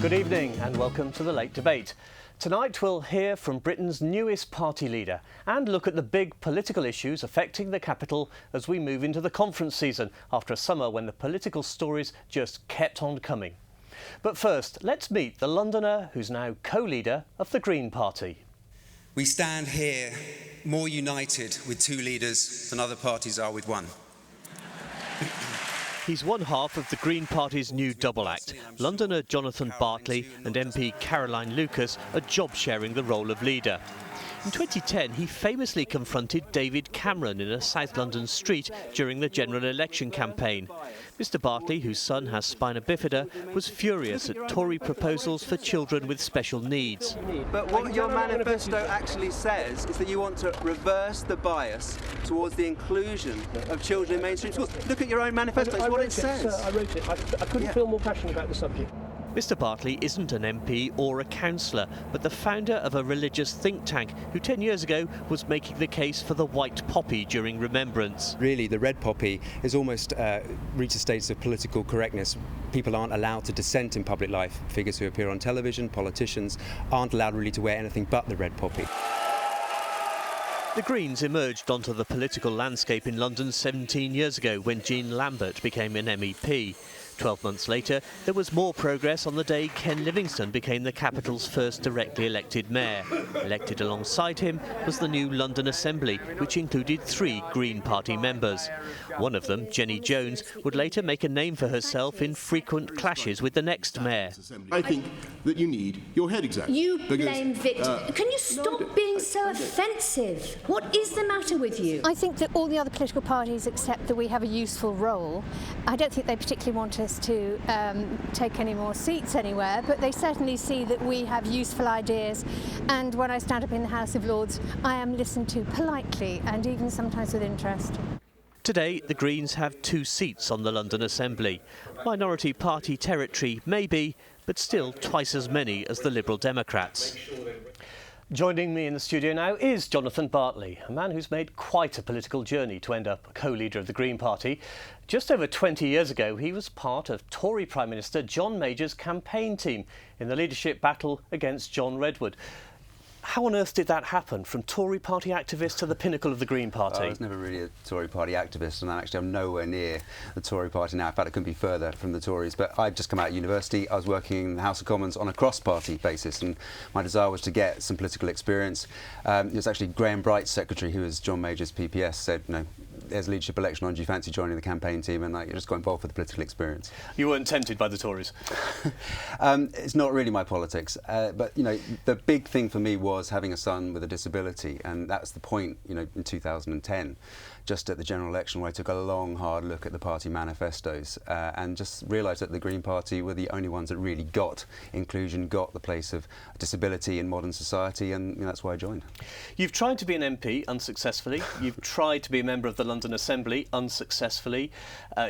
Good evening and welcome to the Late Debate. Tonight we'll hear from Britain's newest party leader and look at the big political issues affecting the capital as we move into the conference season after a summer when the political stories just kept on coming. But first, let's meet the Londoner who's now co-leader of the Green Party. We stand here more united with two leaders than other parties are with one. He's one half of the Green Party's new double act. Londoner Jonathan Bartley and MP Caroline Lucas are job-sharing the role of leader. In 2010, he famously confronted David Cameron in a South London street during the general election campaign. Mr Bartley, whose son has spina bifida, was furious at Tory proposals for children with special needs. But what your manifesto actually says is that you want to reverse the bias towards the inclusion of children in mainstream schools. Look at your own manifesto, it's what it says. I wrote it. I couldn't feel more passionate about the subject. Mr Bartley isn't an MP or a councillor, but the founder of a religious think tank who 10 years ago was making the case for the white poppy during Remembrance. Really, the red poppy has almost reached a status of political correctness. People aren't allowed to dissent in public life. Figures who appear on television, politicians, aren't allowed really to wear anything but the red poppy. The Greens emerged onto the political landscape in London 17 years ago when Jean Lambert became an MEP. 12 months later, there was more progress on the day Ken Livingstone became the capital's first directly elected mayor. Elected alongside him was the new London Assembly, which included 3 Green Party members. One of them, Jenny Jones, would later make a name for herself in frequent clashes with the next mayor. I think that you need your head examined. You blame Victor. Can you stop being so offensive? What is the matter with you? I think that all the other political parties accept that we have a useful role. I don't think they particularly want us to take any more seats anywhere, but they certainly see that we have useful ideas, and when I stand up in the House of Lords I am listened to politely and even sometimes with interest. Today the Greens have 2 seats on the London Assembly. Minority party territory maybe, but still twice as many as the Liberal Democrats. Joining me in the studio now is Jonathan Bartley, a man who's made quite a political journey to end up a co-leader of the Green Party. Just over 20 years ago, he was part of Tory Prime Minister John Major's campaign team in the leadership battle against John Redwood. How on earth did that happen, from Tory party activist to the pinnacle of the Green Party? I was never really a Tory party activist, and I'm nowhere near the Tory party now. In fact, I couldn't be further from the Tories. But I'd just come out of university. I was working in the House of Commons on a cross-party basis, and my desire was to get some political experience. It was actually Graham Bright's secretary, who was John Major's PPS, said, you know, there's a leadership election on, do you fancy joining the campaign team? And I just got involved with the political experience. You weren't tempted by the Tories? It's not really my politics, but you know, the big thing for me was having a son with a disability, and that's the point, you know, in 2010, just at the general election, where I took a long, hard look at the party manifestos and just realised that the Green Party were the only ones that really got inclusion, got the place of disability in modern society, and you know, that's why I joined. You've tried to be an MP unsuccessfully. You've tried to be a member of the London Assembly unsuccessfully.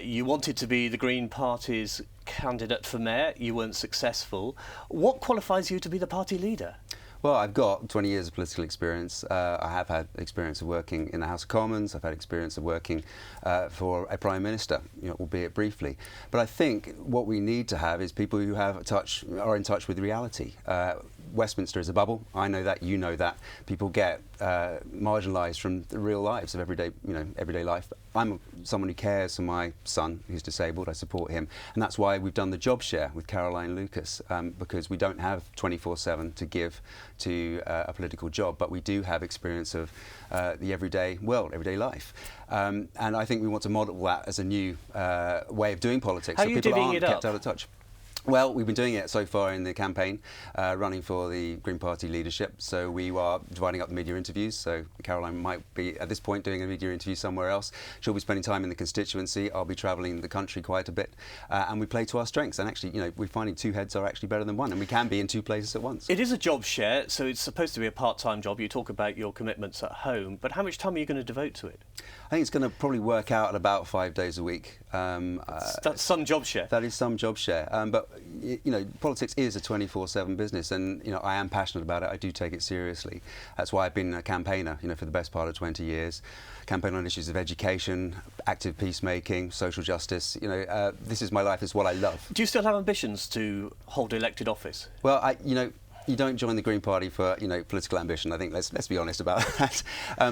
You wanted to be the Green Party's candidate for mayor. You weren't successful. What qualifies you to be the party leader? Well, I've got 20 years of political experience. I have had experience of working in the House of Commons. I've had experience of working for a Prime Minister, you know, albeit briefly. But I think what we need to have is people who are in touch with reality. Westminster is a bubble. I know that. You know that. People get marginalised from the real lives of everyday life. I'm someone who cares for my son who's disabled. I support him, and that's why we've done the job share with Caroline Lucas, because we don't have 24/7 to give to a political job, but we do have experience of the everyday world, everyday life, and I think we want to model that as a new way of doing politics, How so are you people divvying aren't it up? kept out of touch. Well, we've been doing it so far in the campaign, running for the Green Party leadership. So we are dividing up the media interviews. So Caroline might be, at this point, doing a media interview somewhere else. She'll be spending time in the constituency. I'll be travelling the country quite a bit. And we play to our strengths. And actually, you know, we're finding 2 heads are actually better than 1. And we can be in 2 places at once. It is a job share, so it's supposed to be a part-time job. You talk about your commitments at home, but how much time are you going to devote to it? I think it's going to probably work out at about 5 days a week. That's some job share. That is some job share. But politics is a 24/7 business, and I am passionate about it. I do take it seriously. That's why I've been a campaigner, for the best part of 20 years. Campaign on issues of education, active peacemaking, social justice. This is my life. It's what I love. Do you still have ambitions to hold elected office? Well, you don't join the Green Party for political ambition. I think let's be honest about that.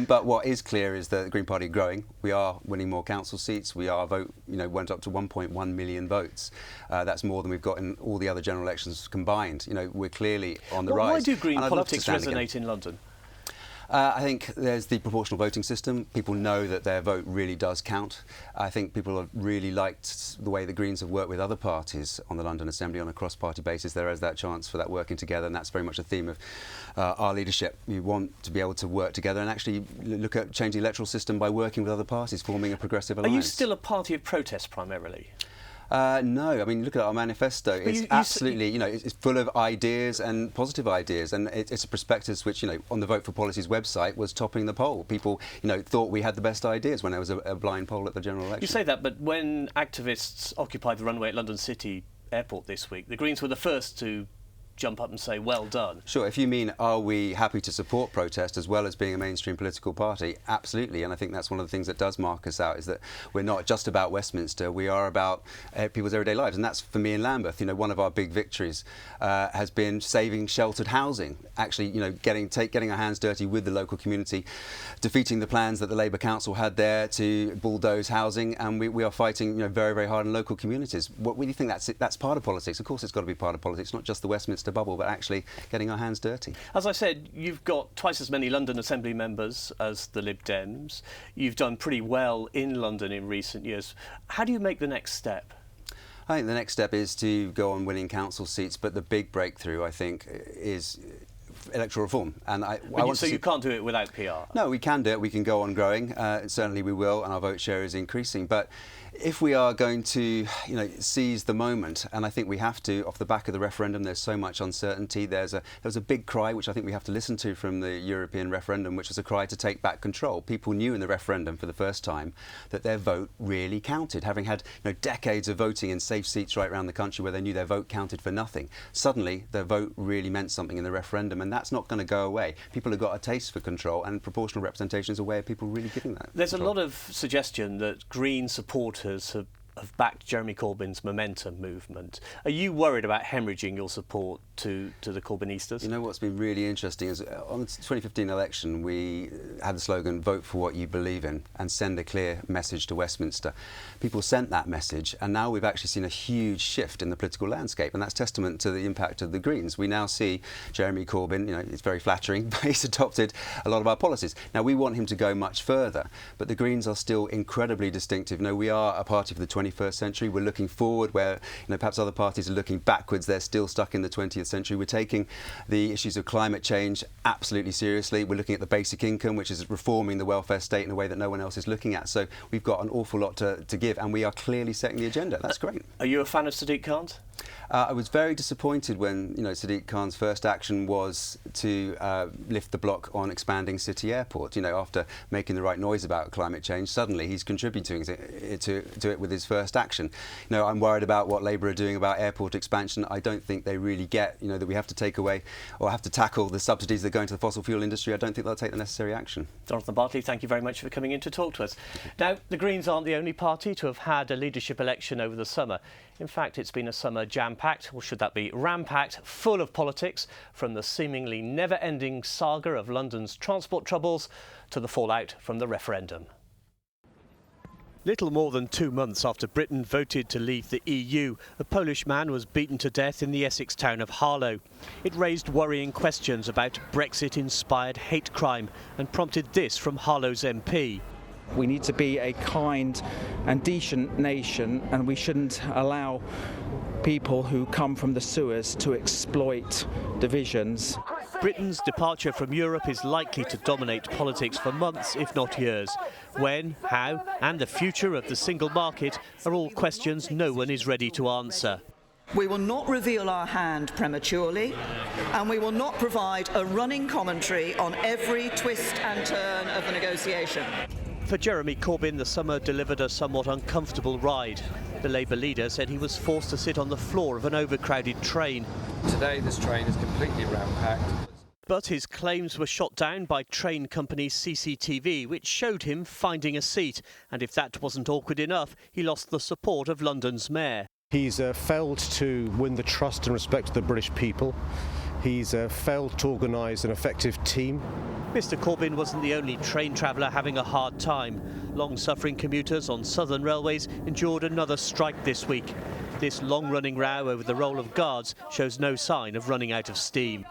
But what is clear is that the Green Party are growing. We are winning more council seats. Our vote went up to 1.1 million votes. That's more than we've got in all the other general elections combined. We're clearly on the rise. Why do Green politics resonate in London? I think there's the proportional voting system. People know that their vote really does count. I think people have really liked the way the Greens have worked with other parties on the London Assembly on a cross-party basis. There is that chance for that working together, and that's very much a theme of our leadership. We want to be able to work together and actually look at changing the electoral system by working with other parties, forming a progressive alliance. Are you still a party of protest primarily? No, I mean, look at our manifesto. It's absolutely, it's full of ideas and positive ideas, and it's a prospectus which, on the Vote for Policy's website was topping the poll. People, thought we had the best ideas when there was a blind poll at the general election. You say that, but when activists occupied the runway at London City Airport this week, the Greens were the first to jump up and say, well done. Sure, if you mean, are we happy to support protest as well as being a mainstream political party? Absolutely, and I think that's one of the things that does mark us out, is that we're not just about Westminster, we are about people's everyday lives, and that's, for me in Lambeth, one of our big victories has been saving sheltered housing, actually, getting our hands dirty with the local community, defeating the plans that the Labour Council had there to bulldoze housing, and we are fighting, very, very hard in local communities. What do you think that's part of politics? Of course it's got to be part of politics, not just the Westminster bubble, but actually getting our hands dirty. As I said, you've got twice as many London Assembly members as the Lib Dems. You've done pretty well in London in recent years. How do you make the next step? I think the next step is to go on winning council seats, but the big breakthrough, I think, is electoral reform. And so you can't do it without PR? No, we can do it. We can go on growing. Certainly we will, and our vote share is increasing. But if we are going to, seize the moment, and I think we have to, off the back of the referendum, there's so much uncertainty. There was a big cry, which I think we have to listen to from the European referendum, which was a cry to take back control. People knew in the referendum for the first time that their vote really counted, having had decades of voting in safe seats right around the country where they knew their vote counted for nothing. Suddenly, their vote really meant something in the referendum, and that's not going to go away. People have got a taste for control, and proportional representation is a way of people really giving that There's control. A lot of suggestion that Green supporters have backed Jeremy Corbyn's Momentum movement. Are you worried about hemorrhaging your support to the Corbynistas? What's been really interesting is on the 2015 election we had the slogan, vote for what you believe in and send a clear message to Westminster. People sent that message, and now we've actually seen a huge shift in the political landscape, and that's testament to the impact of the Greens. We now see Jeremy Corbyn, it's very flattering, but he's adopted a lot of our policies. Now we want him to go much further, but the Greens are still incredibly distinctive. We are a party for the 21st century. We're looking forward where perhaps other parties are looking backwards. They're still stuck in the 20th century. We're taking the issues of climate change absolutely seriously. We're looking at the basic income, which is reforming the welfare state in a way that no one else is looking at. So we've got an awful lot to give, and we are clearly setting the agenda. That's great. Are you a fan of Sadiq Khan's? I was very disappointed when Sadiq Khan's first action was to lift the block on expanding City Airport. After making the right noise about climate change, suddenly he's contributing to it with his first action. I'm worried about what Labour are doing about airport expansion. I don't think they really get that we have to take away or have to tackle the subsidies that are going to the fossil fuel industry. I don't think they'll take the necessary action. Jonathan Bartley, thank you very much for coming in to talk to us. Now, the Greens aren't the only party to have had a leadership election over the summer. In fact, it's been a summer jam-packed, or should that be ram-packed, full of politics, from the seemingly never-ending saga of London's transport troubles to the fallout from the referendum. Little more than 2 months after Britain voted to leave the EU, a Polish man was beaten to death in the Essex town of Harlow. It raised worrying questions about Brexit-inspired hate crime and prompted this from Harlow's MP. We need to be a kind and decent nation, and we shouldn't allow people who come from the sewers to exploit divisions. Britain's departure from Europe is likely to dominate politics for months, if not years. When, how, and the future of the single market are all questions no one is ready to answer. We will not reveal our hand prematurely, and we will not provide a running commentary on every twist and turn of the negotiation. For Jeremy Corbyn, the summer delivered a somewhat uncomfortable ride. The Labour leader said he was forced to sit on the floor of an overcrowded train. Today this train is completely ram-packed. But his claims were shot down by train company CCTV, which showed him finding a seat. And if that wasn't awkward enough, he lost the support of London's mayor. He's failed to win the trust and respect of the British people. He's failed to organise an effective team. Mr Corbyn wasn't the only train traveller having a hard time. Long-suffering commuters on southern railways endured another strike this week. This long-running row over the role of guards shows no sign of running out of steam.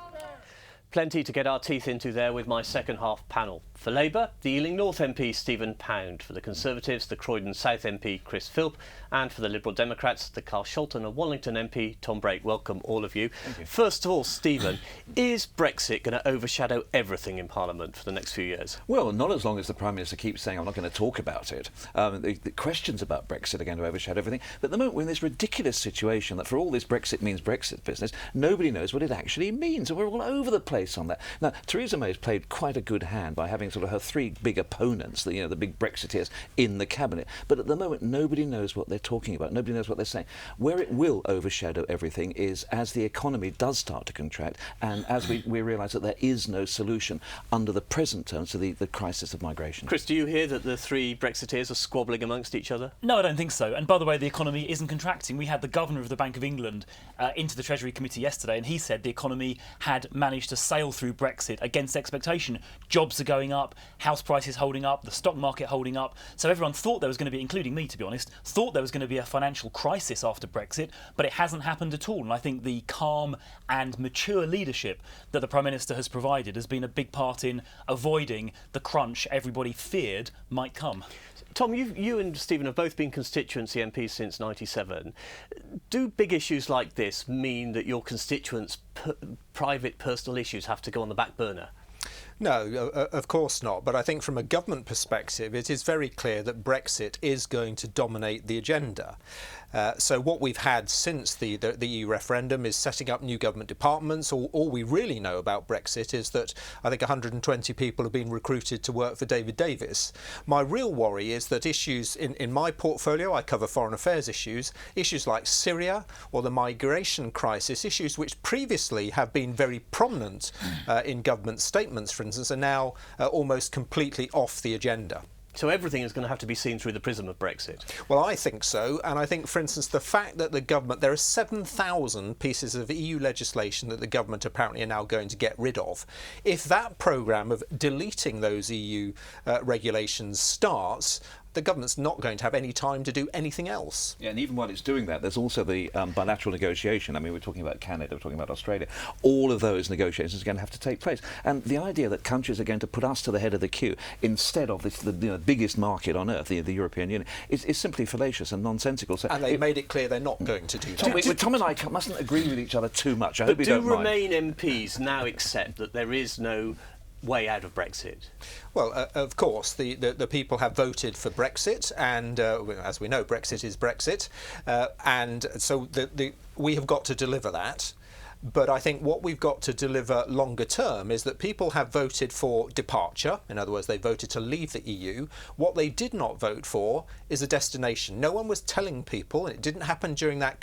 Plenty to get our teeth into there with my second half panel. For Labour, the Ealing North MP Stephen Pound. For the Conservatives, the Croydon South MP Chris Philp. And for the Liberal Democrats, the Carshalton and Wallington MP Tom Brake. Welcome, all of you. Thank you. First of all, Stephen, is Brexit going to overshadow everything in Parliament for the next few years? Well, not as long as the Prime Minister keeps saying, I'm not going to talk about it. The questions about Brexit are going to overshadow everything. But at the moment, we're in this ridiculous situation that for all this Brexit means Brexit business, nobody knows what it actually means. And we're all over the place on that. Now, Theresa May's played quite a good hand by having sort of her three big opponents, the big Brexiteers, in the cabinet. But at the moment, nobody knows what they're talking about. Nobody knows what they're saying. Where it will overshadow everything is as the economy does start to contract and as we realise that there is no solution under the present terms to the crisis of migration. Chris, do you hear that the three Brexiteers are squabbling amongst each other? No, I don't think so. And by the way, the economy isn't contracting. We had the Governor of the Bank of England into the Treasury Committee yesterday, and he said the economy had managed to sail through Brexit against expectation. Jobs are going up, house prices holding up, the stock market holding up. So everyone thought there was going to be, including me to be honest, thought there was going to be a financial crisis after Brexit, but it hasn't happened at all. And I think the calm and mature leadership that the Prime Minister has provided has been a big part in avoiding the crunch everybody feared might come. Tom, you and Stephen have both been constituency MPs since '97. Do big issues like this mean that your constituents' private personal issues have to go on the back burner? No, of course not. But I think from a government perspective, it is very clear that Brexit is going to dominate the agenda. So what we've had since the EU referendum is setting up new government departments. All we really know about Brexit is that I think 120 people have been recruited to work for David Davis. My real worry is that issues in my portfolio, I cover foreign affairs issues like Syria or the migration crisis, issues which previously have been very prominent in government statements, for instance, are now almost completely off the agenda. So everything is going to have to be seen through the prism of Brexit? Well, I think so. And I think, for instance, the fact that the government, there are 7,000 pieces of EU legislation that the government apparently are now going to get rid of. If that programme of deleting those EU regulations starts, the government's not going to have any time to do anything else. Yeah, and even while it's doing that, there's also the bilateral negotiation. I mean, we're talking about Canada, we're talking about Australia. All of those negotiations are going to have to take place. And the idea that countries are going to put us to the head of the queue instead of the biggest market on earth, the European Union, is simply fallacious and nonsensical. So and they made it clear they're not going to do that. Tom and I mustn't agree with each other too much. I hope you don't mind. Do Remain MPs now accept that there is no way out of Brexit? Well, of course, the people have voted for Brexit, and as we know, Brexit is Brexit, and so we have got to deliver that. But I think what we've got to deliver longer term is that people have voted for departure. In other words, they voted to leave the EU. What they did not vote for is a destination. No one was telling people, and it didn't happen during that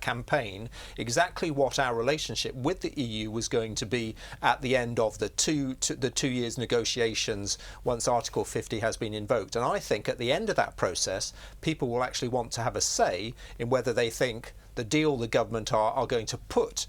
campaign, exactly what our relationship with the EU was going to be at the end of the two years negotiations once Article 50 has been invoked. And I think at the end of that process, people will actually want to have a say in whether they think the deal the government are going to put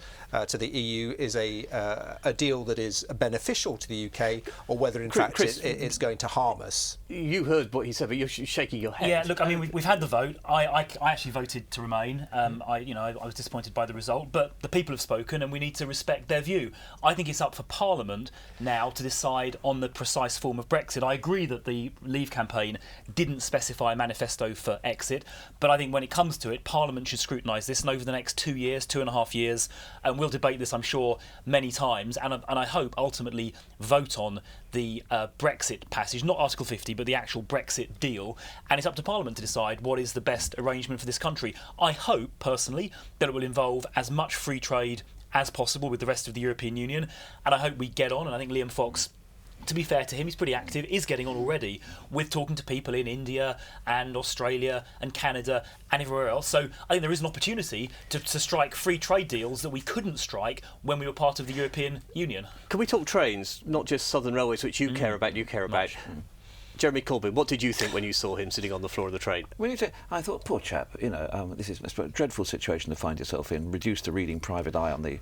to the EU is a deal that is beneficial to the UK, or whether in fact it's going to harm us. You heard what he said, but you're shaking your head. Yeah, look, I mean, we've had the vote. I actually voted to remain. I was disappointed by the result, but the people have spoken, and we need to respect their view. I think it's up for Parliament now to decide on the precise form of Brexit. I agree that the Leave campaign didn't specify a manifesto for exit, but I think when it comes to it, Parliament should scrutinise this, and over the next 2 years, 2.5 years, and we'll debate this, I'm sure, many times, and I hope ultimately vote on the Brexit passage, not Article 50, but the actual Brexit deal, and it's up to Parliament to decide what is the best arrangement for this country. I hope, personally, that it will involve as much free trade as possible with the rest of the European Union, and I hope we get on, and I think Liam Fox to be fair to him, he's pretty active, is getting on already with talking to people in India and Australia and Canada and everywhere else. So I think there is an opportunity to strike free trade deals that we couldn't strike when we were part of the European Union. Can we talk trains, not just Southern Railways, which you care about, Jeremy Corbyn, what did you think when you saw him sitting on the floor of the train? I thought, poor chap, this is a dreadful situation to find yourself in, reduced to reading Private Eye on the...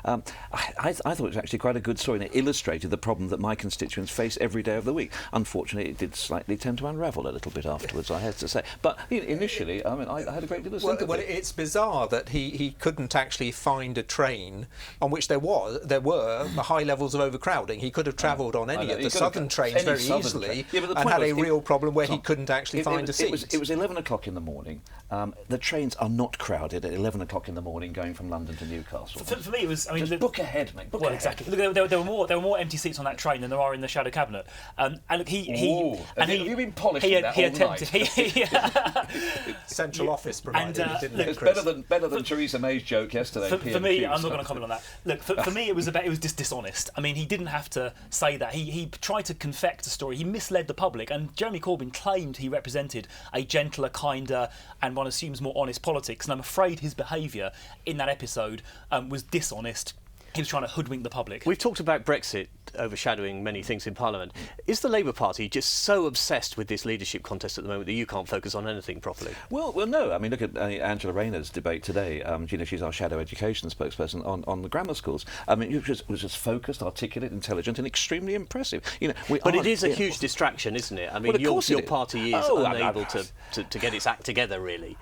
I thought it was actually quite a good story, and it illustrated the problem that my constituents face every day of the week. Unfortunately, it did slightly tend to unravel a little bit afterwards, I have to say. But initially, I had a great deal of sympathy. Well, it's bizarre that he couldn't actually find a train on which there were high levels of overcrowding. He could have travelled on any of the southern trains very easily. And had a real problem where he couldn't actually find a seat. It was 11 o'clock in the morning. The trains are not crowded at 11 o'clock in the morning going from London to Newcastle. For me, it was... Just book ahead, mate. Book ahead. Exactly. Look, there were more empty seats on that train than there are in the shadow cabinet. And look, have you been polishing that all night? Central office provided. It's better than Theresa May's joke yesterday. For me, I'm not going to comment on that. Look, for me, it was just dishonest. I mean, he didn't have to say that. He tried to confect a story. He misled the public, and Jeremy Corbyn claimed he represented a gentler, kinder, and one assumes more honest politics. And I'm afraid his behaviour in that episode was dishonest. He was trying to hoodwink the public. We've talked about Brexit overshadowing many things in Parliament. Is the Labour Party just so obsessed with this leadership contest at the moment that you can't focus on anything properly? Well, no. I mean, look at Angela Rayner's debate today. She's our shadow education spokesperson on the grammar schools. I mean, it was just focused, articulate, intelligent, and extremely impressive. But it is a huge distraction, isn't it? I mean, your party is unable to get its act together, really.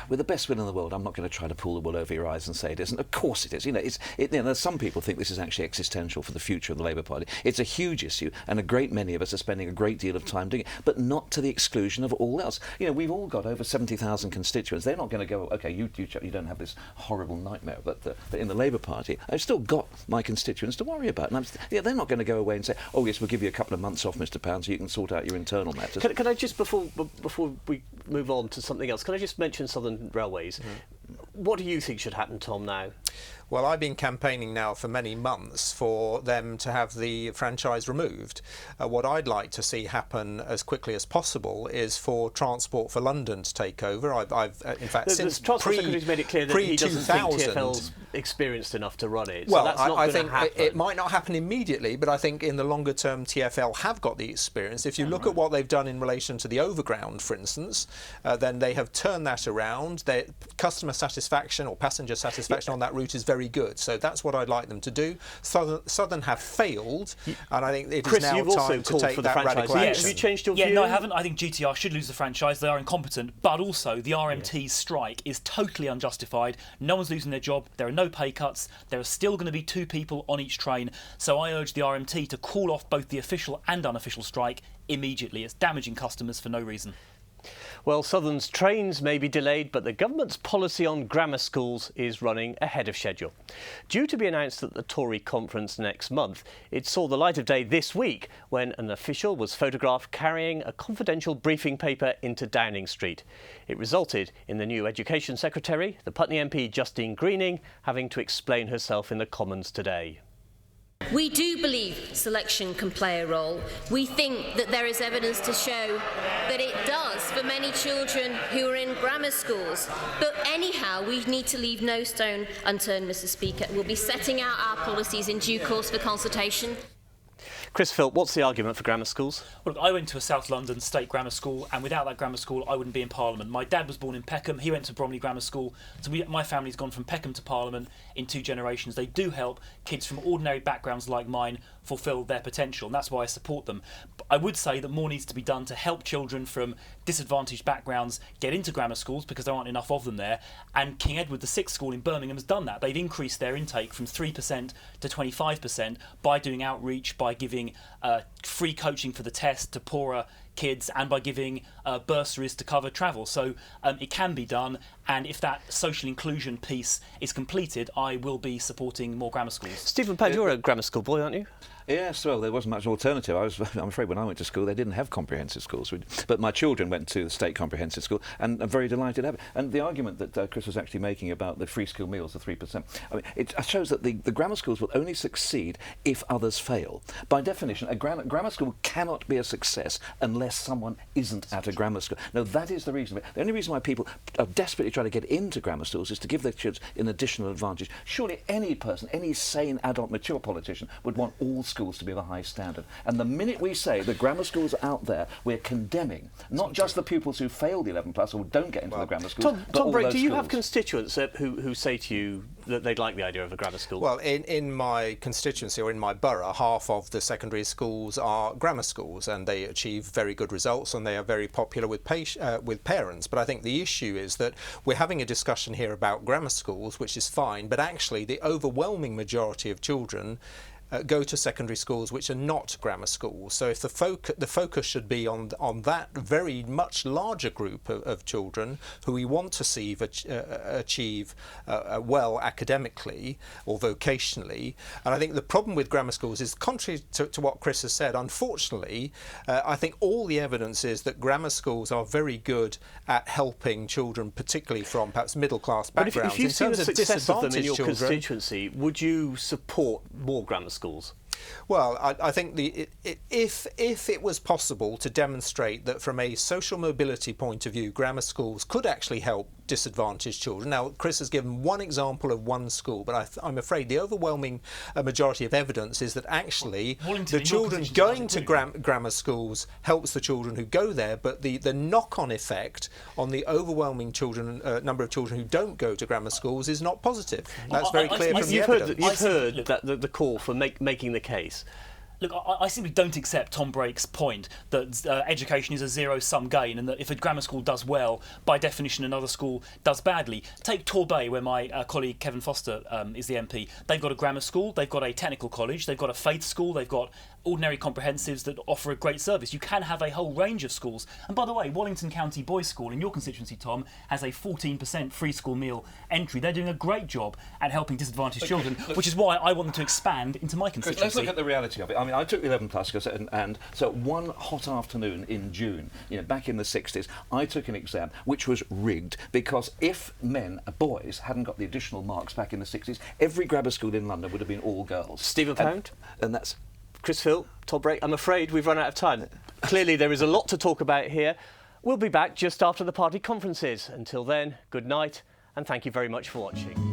With the best will in the world, I'm not going to try to pull the wool over your eyes and say it isn't. Of course it is. Some people think this is actually existential for the future of the Labour Party. It's a huge issue, and a great many of us are spending a great deal of time doing it, but not to the exclusion of all else. We've all got over 70,000 constituents. They're not going to go, OK, you don't have this horrible nightmare, but in the Labour Party, I've still got my constituents to worry about. And they're not going to go away and say, oh, yes, we'll give you a couple of months off, Mr Pound, so you can sort out your internal matters. Can I just, before we move on to something else, can I just mention Southern Railways? What do you think should happen, Tom, now? Well, I've been campaigning now for many months for them to have the franchise removed. What I'd like to see happen as quickly as possible is for Transport for London to take over. I've in fact, since Transport Secretary's made it clear that he doesn't think TfL's experienced enough to run it. So that's not I think happen. It might not happen immediately, but I think in the longer term, TfL have got the experience. If you look at what they've done in relation to the Overground, for instance, then they have turned that around. Their customer satisfaction or passenger satisfaction on that route is very good. So that's what I'd like them to do. Southern have failed, and I think it is now time to take that radical action. Have you changed your view? Yeah, no, I haven't. I think GTR should lose the franchise. They are incompetent, but also the RMT's strike is totally unjustified. No one's losing their job. There are no pay cuts. There are still going to be 2 people on each train. So I urge the RMT to call off both the official and unofficial strike immediately. It's damaging customers for no reason. Well, Southern's trains may be delayed, but the government's policy on grammar schools is running ahead of schedule. Due to be announced at the Tory conference next month, it saw the light of day this week when an official was photographed carrying a confidential briefing paper into Downing Street. It resulted in the new Education Secretary, the Putney MP Justine Greening, having to explain herself in the Commons today. We do believe selection can play a role. We think that there is evidence to show that it does for many children who are in grammar schools. But anyhow, we need to leave no stone unturned, Mr Speaker. We'll be setting out our policies in due course for consultation. Chris Philp, what's the argument for grammar schools? Well, look, I went to a South London state grammar school, and without that grammar school, I wouldn't be in Parliament. My dad was born in Peckham. He went to Bromley Grammar School. So my family's gone from Peckham to Parliament in 2 generations. They do help kids from ordinary backgrounds like mine fulfil their potential, and that's why I support them. But I would say that more needs to be done to help children from disadvantaged backgrounds get into grammar schools, because there aren't enough of them there. And King Edward VI School in Birmingham has done that. They've increased their intake from 3% to 25% by doing outreach, by giving free coaching for the test to poorer kids, and by giving bursaries to cover travel. So it can be done, and if that social inclusion piece is completed, I will be supporting more grammar schools. Stephen Pound, you're a grammar school boy, aren't you? Yes, well, there wasn't much alternative. I'm afraid when I went to school, they didn't have comprehensive schools. But my children went to the state comprehensive school, and I'm very delighted to have it. And the argument that Chris was actually making about the free school meals, the 3%, I mean, it shows that the grammar schools will only succeed if others fail. By definition, a grammar school cannot be a success unless someone isn't at a grammar school. No, that is the reason. The only reason why people are desperately trying to get into grammar schools is to give their kids an additional advantage. Surely any person, any sane, adult, mature politician would want all schools to be of a high standard. And the minute we say the grammar schools are out there, we're condemning not just the pupils who fail the 11 plus or don't get into the grammar schools, but Tom all Brake, those do you schools. have constituents who say to you that they'd like the idea of a grammar school? Well, in my constituency or in my borough, half of the secondary schools are grammar schools, and they achieve very good results, and they are very popular with parents. But I think the issue is that we're having a discussion here about grammar schools, which is fine, but actually the overwhelming majority of children go to secondary schools which are not grammar schools. So if the focus should be on that very much larger group of children who we want to see achieve well academically or vocationally. And I think the problem with grammar schools is, contrary to what Chris has said, unfortunately, I think all the evidence is that grammar schools are very good at helping children, particularly from perhaps middle-class backgrounds. But if you've seen the success of them in your children, constituency, would you support more grammar schools? Well, I think if it was possible to demonstrate that from a social mobility point of view, grammar schools could actually help disadvantaged children. Now, Chris has given one example of one school, but I'm afraid the overwhelming majority of evidence is that actually the children going to grammar schools helps the children who go there, but the knock-on effect on the overwhelming number of children who don't go to grammar schools is not positive. That's very clear from the evidence. You've heard the call for making the case. Look, I simply don't accept Tom Brake's point that education is a zero-sum game, and that if a grammar school does well, by definition another school does badly. Take Torbay, where my colleague Kevin Foster is the MP. They've got a grammar school, they've got a technical college, they've got a faith school, they've got ordinary comprehensives that offer a great service. You can have a whole range of schools. And by the way, Wallington County Boys School in your constituency, Tom, has a 14% free school meal entry. They're doing a great job at helping disadvantaged children, which is why I want them to expand into my constituency. Let's look at the reality of it. I mean, I took the 11 plus, and so one hot afternoon in June, back in the 60s, I took an exam which was rigged, because if boys hadn't got the additional marks back in the 60s, every grammar school in London would have been all girls. Stephen Pound? And that's Chris Philp, Tom Brake, I'm afraid we've run out of time. Clearly there is a lot to talk about here. We'll be back just after the party conferences. Until then, good night, and thank you very much for watching.